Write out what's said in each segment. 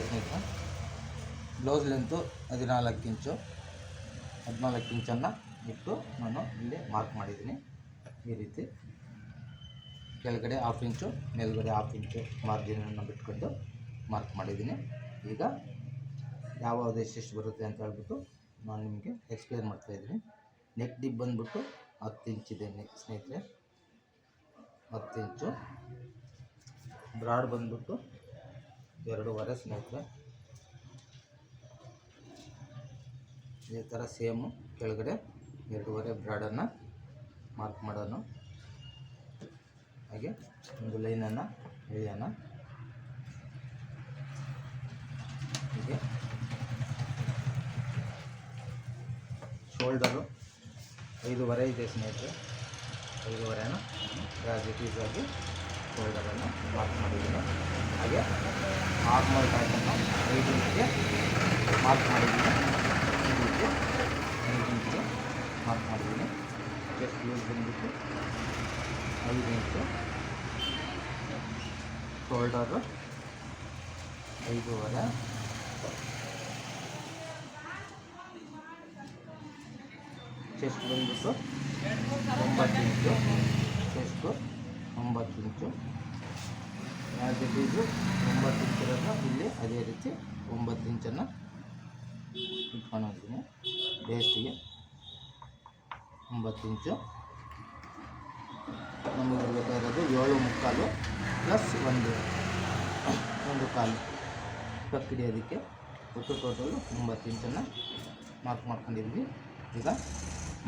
ಸ್ನೇಹಿತರೆ blouse length 14 ಇಂಚು. 14 ಇಂಚನ್ನು ಇಟ್ಟು ನಾನು ಇಲ್ಲಿ ಮಾರ್ಕ್ ಮಾಡಿದ್ದೀನಿ. ಈ ರೀತಿ ಕೆಳಗಡೆ 1/2 ಇಂಚು, ಮೇಲ್ಗಡೆ 1/2 ಇಂಚು ಮಾರ್ಜಿನನ್ನು ಬಿಟ್ಕೊಂಡು ಮಾರ್ಕ್ ಮಾಡಿದ್ದೀನಿ. ಈಗ ಯಾವುದು ಎಷ್ಟೆಷ್ಟು ಬರುತ್ತೆ ಅಂತ ಹೇಳ್ಬಿಟ್ಟು ನಾನು ನಿಮಗೆ ಎಕ್ಸ್ಪ್ಲೇನ್ ಮಾಡ್ತಾಯಿದ್ದೀನಿ. ನೆಕ್ ಡಿಪ್ ಬಂದುಬಿಟ್ಟು 10 ಇಂಚಿದೆ ಸ್ನೇಹಿತರೆ, 10 ಇಂಚು. ಬ್ರಾಡ್ ಬಂದುಬಿಟ್ಟು 2.5 ಸ್ನೇಹಿತರೆ. ಇದೇ ಥರ ಸೇಮು ಕೆಳಗಡೆ 2.5 ಬ್ರಾಡನ್ನು ಮಾರ್ಕ್ ಮಾಡೋಣ. ಹಾಗೆ ಒಂದು ಲೈನನ್ನು ಎಳೆಯೋಣ. ಹೀಗೆ ಶೋಲ್ಡರು 5.5 ಇದೆ ಸ್ನೇಹಿತರೆ. 5.5ನ ಆ್ಯಸ್ ಇಟ್ ಈಸ್ ಆಗಿ ಶೋಲ್ಡರನ್ನು ಮಾರ್ಕ್ ಮಾಡಿದ್ದೀನಿ. ಹಾಗೆ ನಾರ್ಮಲ್ ಟೈಟನ್ನು 5 ಇಂಚಿಗೆ ಮಾರ್ಕ್ ಮಾಡಿದ್ದೀನಿ. ಈ ರೀತಿ 5 ಇಂಚಿಗೆ ಮಾರ್ಕ್ ಮಾಡಿದ್ದೀನಿ. ಚೆಸ್ಟ್ ಲೂಸ್ ಬಂದುಬಿಟ್ಟು 5 ಇಂಚು, ಶೋಲ್ಡರು 5.5, ಚೆಸ್ಟ್ ಬಂದುಬಿಟ್ಟು 9 ಇಂಚು, ಚೆಸ್ಟು 9 ಇಂಚು. ಆ್ಯಸ್ ಇಟ್ ಈಸು 9 ಇಂಚಿರೋದು ಇಲ್ಲಿ ಅದೇ ರೀತಿ 9 ಇಂಚನ್ನು ಇಟ್ಕೊಂಡಿದ್ದೀನಿ. ಬೇಸ್ಟಿಗೆ 9 ಇಂಚು. ನಮಗೆ ಬೇಕಾಗಿರೋದು 7.75 ಪ್ಲಸ್ 1 ಕಾಲು ಟಕ್ ಹಿಡಿಯೋದಕ್ಕೆ ಒಟ್ಟು ಟೋಟಲು 9 ಇಂಚನ್ನು ಮಾರ್ಕ್ ಮಾಡ್ಕೊಂಡಿದ್ವಿ. ಈಗ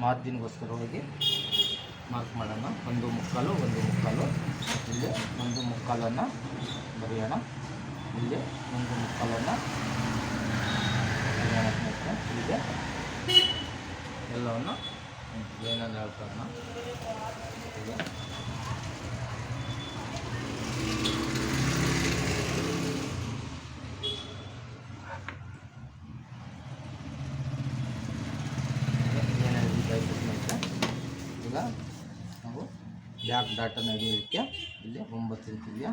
ಮಾರ್ಜಿನ್ಗೋಸ್ಕರವಾಗಿ ಮಾರ್ಕ್ ಮಾಡೋಣ. 1.75 ಇಲ್ಲಿ 1.75 ಬರೆಯೋಣ. ಇಲ್ಲಿ 1.75 ಬರೆಯೋಣ ಸ್ನೇಹಿತರೆ. ಹೀಗೆ ಎಲ್ಲವನ್ನು ಲೈನಲ್ಲಿ ಹೇಳ್ಕೊಳ್ಳೋಣ. ಈಗ ಈಗ ನಾವು ಬ್ಯಾಕ್ ಡಾಟನ್ನು ಹಿಡಿಯೋದಕ್ಕೆ ಇಲ್ಲಿ 9 ಇಂಚಿಗೆ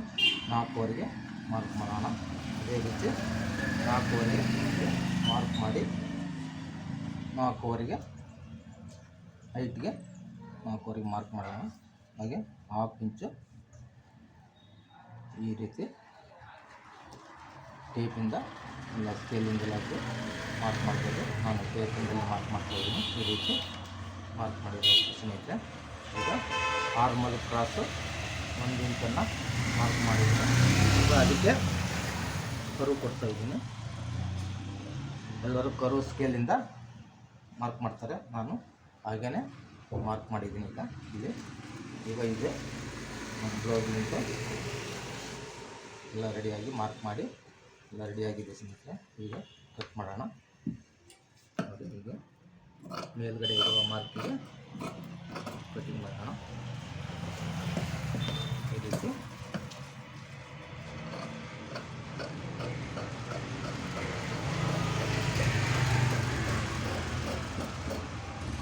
4ವರೆಗೆ ಮಾರ್ಕ್ ಮಾಡೋಣ. ಅದೇ ರೀತಿ 4ವರೆಗೆ ಮಾರ್ಕ್ ಮಾಡಿ 4ವರೆಗೆ ಹೈಟ್ಗೆ 4ವರೆಗೆ ಮಾರ್ಕ್ ಮಾಡೋಣ. ಹಾಗೆ 1/2 ಇಂಚು ಈ ರೀತಿ ಟೇಪಿಂದ ಇಲ್ಲ ಸ್ಕೇಲಿಂದೆಲ್ಲ ಮಾರ್ಕ್ ಮಾಡ್ಬೋದು. ನಾನು ಟೇಪಿಂದಲೇ ಮಾರ್ಕ್ ಮಾಡ್ತಾಯಿದ್ದೀನಿ. ಈ ರೀತಿ ಮಾರ್ಕ್ ಮಾಡಿರೋ ಸ್ನೇಹಿತರೆ. ಈಗ ಆರ್ಮಲ್ ಕ್ರಾಸು 1 ಇಂಚನ್ನು ಮಾರ್ಕ್ ಮಾಡಿದ್ದೀನಿ. ಈಗ ಅದಕ್ಕೆ ಕರು ಕೊಡ್ತಾಯಿದ್ದೀನಿ. ಎಲ್ಲರೂ ಕರು ಸ್ಕೇಲಿಂದ ಮಾರ್ಕ್ ಮಾಡ್ತಾರೆ, ನಾನು ಹಾಗೇ ಮಾರ್ಕ್ ಮಾಡಿದ್ದೀನಿ. ಈಗ ಇದೆ ನಮ್ಮ ಬ್ಲೌಸ್ ನಿಂತು ಎಲ್ಲ ರೆಡಿಯಾಗಿ ಮಾರ್ಕ್ ಮಾಡಿ ಎಲ್ಲ ರೆಡಿಯಾಗಿದೆ ಸ್ನೇಹಿತರೆ. ಈಗ ಕಟ್ ಮಾಡೋಣ. ನೋಡಿ, ಈಗ ಮೇಲ್ಗಡೆ ಇರುವ ಮಾರ್ಕಿಗೆ ಕಟಿಂಗ್ ಮಾಡೋಣ. ಈ ರೀತಿ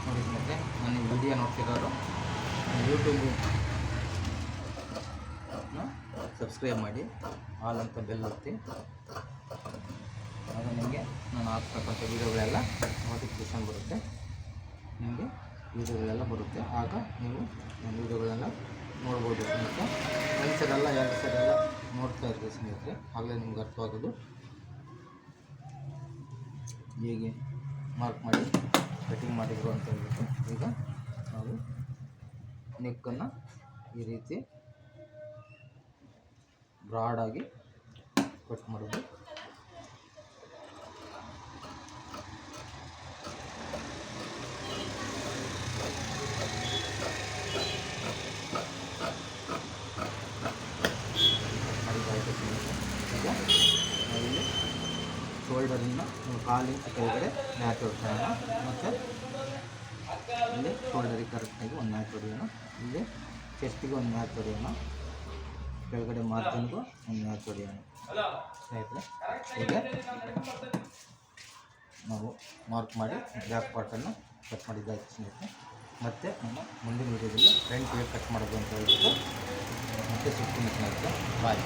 ನೋಡಿ ಸ್ನೇಹಿತರೆ, ನಾನು ವಿಡಿಯೋ ನೋಡ್ತಿರೋರು ಯೂಟ್ಯೂಬು ಸಬ್ಸ್ಕ್ರೈಬ್ ಮಾಡಿ, ಆಲ್ ಅಂತ ಬೆಲ್ ಒತ್ತಿ. ಆಗ ನಿಮಗೆ ನಾನು ಹಾಕ್ತಕ್ಕಂಥ ವೀಡಿಯೋಗಳೆಲ್ಲ ನೋಟಿಫಿಕೇಷನ್ ಬರುತ್ತೆ. ನಿಮಗೆ ವೀಡಿಯೋಗಳೆಲ್ಲ ಬರುತ್ತೆ. ಆಗ ನೀವು ನನ್ನ ವೀಡಿಯೋಗಳೆಲ್ಲ ನೋಡ್ಬೋದು ಸ್ನೇಹಿತರೆ. ಒಂದು ಸೈಡೆಲ್ಲ 2 ಸೈಡೆಲ್ಲ ನೋಡ್ತಾ ಇರ್ತೀವಿ ಸ್ನೇಹಿತರೆ. ಆಗಲೇ ನಿಮ್ಗೆ ಅರ್ಥವಾಗೋದು ಹೇಗೆ ಮಾರ್ಕ್ ಮಾಡಿ ಕಟಿಂಗ್ ಮಾಡಿದ್ರು ಅಂತ ಹೇಳ್ಬಿಟ್ಟು. ಈಗ ನಾವು ನೆಕ್ಕನ್ನು ಈ ರೀತಿ ಬ್ರಾಡಾಗಿ ಕಟ್ ಮಾಡೋದು. ಈಗ ನಾವಿಲ್ಲಿ ಶೋಲ್ಡರಿಂದ ಕಾಲಿನ ಕೆಳಗಡೆ ಮ್ಯಾಚ್ ಹೊಡ್ಕೊಳ್ಳೋಣ. ಮತ್ತು ಇಲ್ಲಿ ಶೋಲ್ಡರಿಗೆ ಕರೆಕ್ಟಾಗಿ ಒಂದು ಮ್ಯಾಚ್ ಹೊಡೆಯೋಣ. ಇಲ್ಲಿ ಚೆಸ್ಟಿಗೆ ಒಂದು ಮ್ಯಾಚ್ ಹೊಡೆಯೋಣ. ಕೆಳಗಡೆ ಮಾರ್ಜಿನ್ಗೂ ಒಂದು ಮ್ಯಾಚ್ ಹೊಡೆಯೋಣ ಸ್ನೇಹಿತರೆ. ಈಗ ನಾವು ಮಾರ್ಕ್ ಮಾಡಿ ಬ್ಯಾಕ್ ಪಾರ್ಟನ್ನು ಕಟ್ ಮಾಡಿದ್ದಾಯ್ತು ಸ್ನೇಹಿತರೆ. ಮತ್ತು ನಮ್ಮ ಮುಂದಿನ ವೀಡಿಯೋದಲ್ಲಿ ಫ್ರಂಟ್ ಹೇಗೆ ಕಟ್ ಮಾಡೋದು ಅಂತ ಹೇಳ್ಬಿಟ್ಟು ಮತ್ತೆ ಸಿಗ್ತೀನಿ ಸ್ನೇಹಿತರೆ. ಬಾಯ್.